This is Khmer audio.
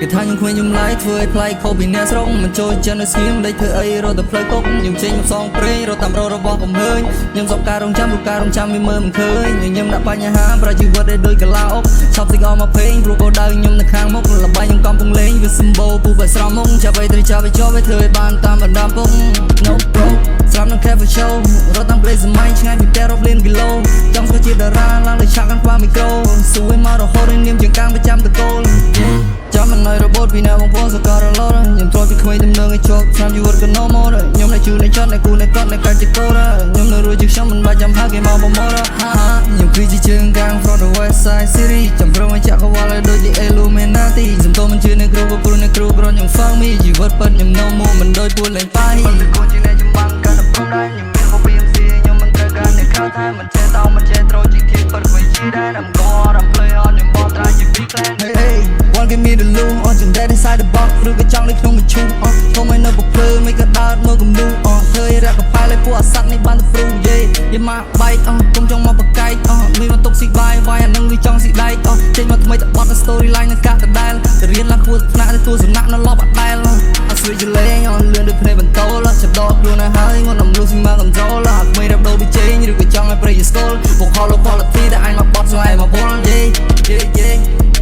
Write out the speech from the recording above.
គេថាខ្ញុំគ្មានខ្ញុំឡាយធ្វើឲ្យប្លែកខុសពីអ្នកស្រុកមិនចូលចិត្តនៅស្ងៀមលេចធ្វើអីរត់តែផ្លូវគុកខ្ញុំចេញមកផ្សងព្រេងរត់តាមរករបស់កំហើញខ្ញុំសពការរងចាំព្រោះការរងចាំវាមើលមិនឃើញខ្ញុំដាក់បញ្ហាប្រជីវិតឲ្យដូចកលាអុកឆប់សិកអស់មកពេញព្រោះកោដៅខ្ញុំនៅខាងមុខលបាយខ្ញុំកំពុងលេងវាសម្បូរពូបែស្រមមុខចាប់ឲ្យត្រូវចាប់ឲ្យជាប់ឲ្យធ្វើឲ្យបានតាមបណ្ដាពុក No bro ស្រាប់នឹង Cafe Show រត់តាមផ្លេសម័យឆ្ងាយពីផ្ទះរាប់លានគីឡូចង់ធ្វើជាតារាឡើងលើឆាកកាន់ខ្វះមីក្រូសួយមករហូតនាមជាងកាំងប្រចាំតកូលចាំមិនឲ្យរបូតពីអ្នកបងប្អូនសករឡូតខ្ញុំទ្រាំពីក្មេងទំនើងឲ្យជាប់ឆ្នាំជីវិតក៏ no more ខ្ញុំនៅជឿនៅចត់នៅគូនៅកត់នៅកាច់ជាកូរខ្ញុំនៅរួចជាខ្ញុំមិនបាច់ចាំហៅគេមកមកខ្ញុំគឺជាជើងកាំង from the west side city ចាំប្រងឲ្យចាក់កវ៉ាល់ឲ្យដូចជា Illuminati សំទោសមិនជឿនៅគ្រូក៏គ្រូនៅគ្រូក្រខ្ញុំ fuck me ជីវិតពិតខ្ញុំ no more មិនដូចពួកលេងប៉ាមិនទៅគូនជាអ្នកចម្បាំងកាន់តែព្រមដែរខ្ញុំមាន BMC ខ្ញុំមិនត្រូវការអ្នកក្រៅតែមិនចេះតោមិនចេះត្រូវជីគីពិតវិញជីដែរ I'm gone I'm play on ខ្ញុំបោះត្រាយជា big clan hey one give me the loot on ចំដែក inside the box ឬក៏ចង់លេខក្នុងកញ្ឈូសធំឲ្យនៅបំភ្លឺមិនក៏ដើរមើលគំនូធ្វើឲ្យរកកប៉ាល់ឲ្យពួកអាសត្វនេះបានទៅព្រូយេយមកបែកគុំចង់មកបកែកមានមកទុកស៊ីបាយវាយអានឹងវាចង់ស៊ីដែកចេញមកថ្មីតែបត់ story line នៅកាក់ដដែលទៅរៀនឡើងគួរថ្នាក់ទៅទួសំណាក់នៅលបអដែលអស្វីចលេងអនលឿនដូចភ្នែកបន្ទោលចាប់ដកខ្លួនទៅហើយងន់អំលុះស៊ីមកកំត្រូលអត់មិនរ៉ាប់ដូរពីជេងឬក៏ចង់ឲ្យប្រេយស្គលបុកខល quality ដែលអញមកបត់ស្វែងមកពលយេ